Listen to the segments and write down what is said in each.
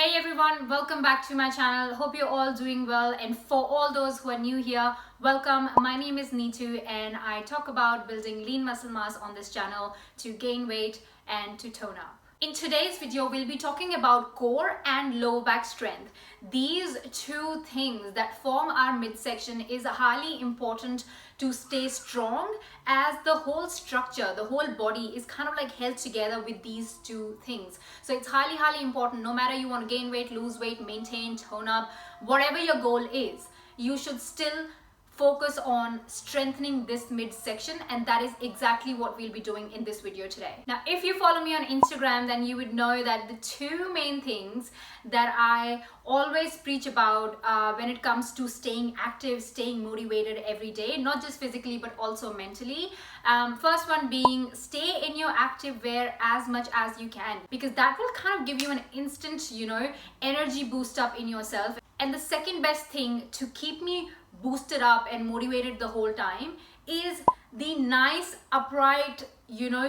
Hey everyone, welcome back to my channel. Hope you're all doing well, and for all those who are new here, welcome. My name is Neetu and I talk about building lean muscle mass on this channel to gain weight and to tone up. In today's video, we'll be talking about core and low back strength. These two things that form our midsection is highly important to stay strong, as the whole structure, the whole body is kind of like held together with these two things. So it's highly important. No matter you want to gain weight, lose weight, maintain, tone up, whatever your goal is, you should still focus on strengthening this midsection, and that is exactly what we'll be doing in this video today. Now, if you follow me on Instagram, then you would know that the two main things that I always preach about when it comes to staying active, staying motivated every day, not just physically but also mentally. First one being, stay in your active wear as much as you can, because that will kind of give you an instant, energy boost up in yourself. And the second best thing to keep me boosted up and motivated the whole time is the nice, upright,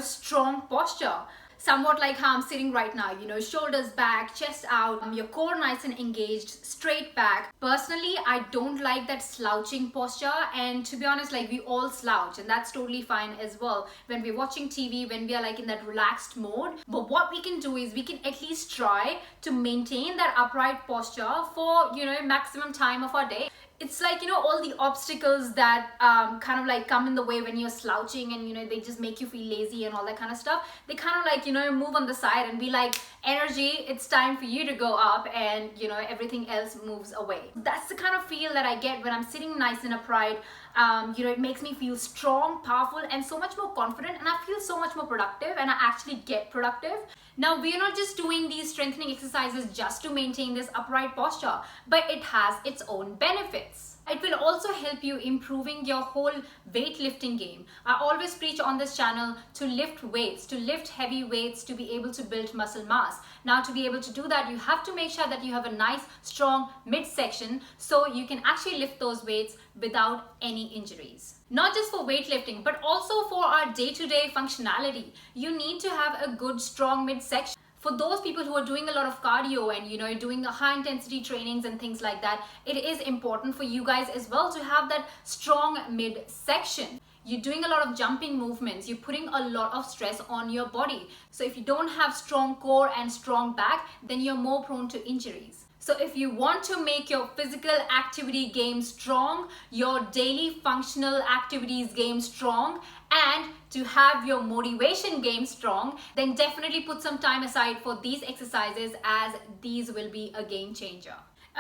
strong posture. Somewhat like how I'm sitting right now, shoulders back, chest out, your core nice and engaged, straight back. Personally, I don't like that slouching posture, and to be honest, like, we all slouch, and that's totally fine as well when we're watching TV, when we are like in that relaxed mode. But what we can do is we can at least try to maintain that upright posture for, maximum time of our day. It's like, all the obstacles that kind of like come in the way when you're slouching, and they just make you feel lazy and all that kind of stuff. They kind of like, move on the side and be like, energy, it's time for you to go up, and everything else moves away. That's the kind of feel that I get when I'm sitting nice and upright. It makes me feel strong, powerful, and so much more confident, and I feel so much more productive, and I actually get productive. Now, we are not just doing these strengthening exercises just to maintain this upright posture, but it has its own benefits. It will also help you improving your whole weightlifting game. I always preach on this channel to lift weights, to lift heavy weights, to be able to build muscle mass. Now, to be able to do that, you have to make sure that you have a nice, strong midsection so you can actually lift those weights without any injuries. Not just for weightlifting, but also for our day-to-day functionality. You need to have a good, strong midsection. For those people who are doing a lot of cardio and doing high intensity trainings and things like that, it is important for you guys as well to have that strong midsection. You're doing a lot of jumping movements, you're putting a lot of stress on your body. So if you don't have strong core and strong back, then you're more prone to injuries. So if you want to make your physical activity game strong, your daily functional activities game strong, and to have your motivation game strong, then definitely put some time aside for these exercises, as these will be a game changer.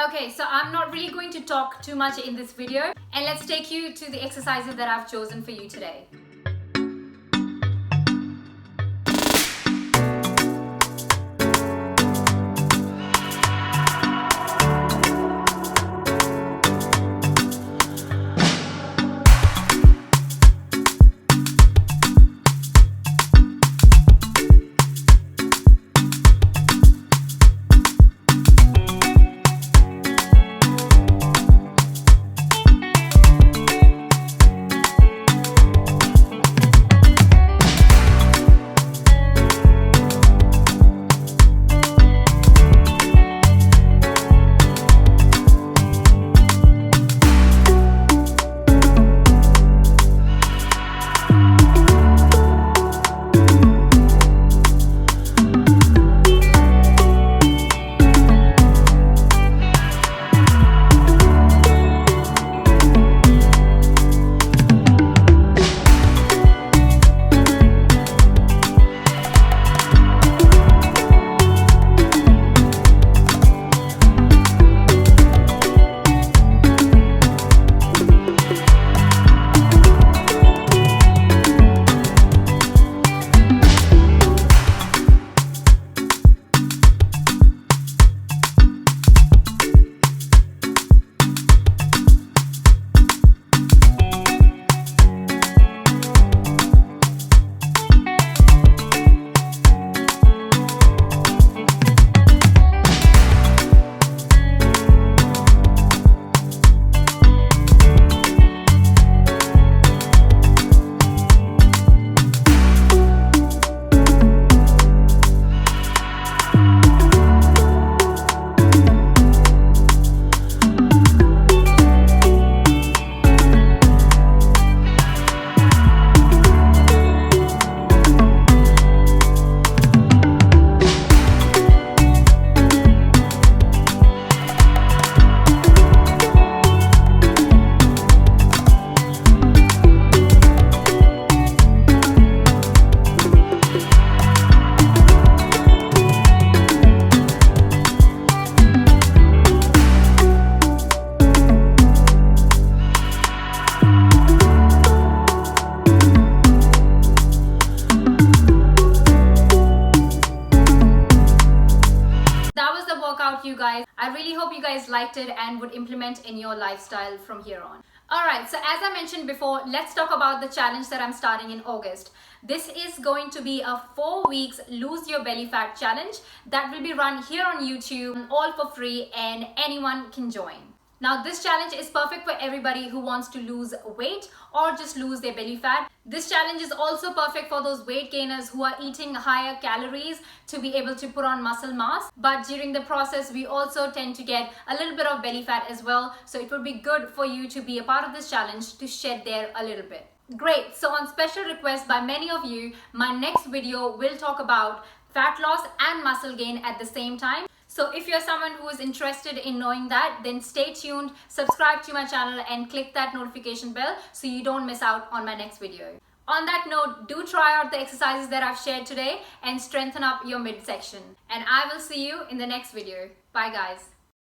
Okay, so I'm not really going to talk too much in this video, and let's take you to the exercises that I've chosen for you today. workout, you guys. I really hope you guys liked it and would implement in your lifestyle from here on. Alright, so as I mentioned before, let's talk about the challenge that I'm starting in August. This is going to be a 4 weeks lose your belly fat challenge that will be run here on YouTube, all for free, and anyone can join. Now this challenge is perfect for everybody who wants to lose weight or just lose their belly fat. This challenge is also perfect for those weight gainers who are eating higher calories to be able to put on muscle mass. But during the process, we also tend to get a little bit of belly fat as well. So it would be good for you to be a part of this challenge to shed there a little bit. Great. So on special request by many of you, my next video will talk about fat loss and muscle gain at the same time. So if you're someone who is interested in knowing that, then stay tuned, subscribe to my channel and click that notification bell so you don't miss out on my next video. On that note, do try out the exercises that I've shared today and strengthen up your midsection. And I will see you in the next video. Bye guys.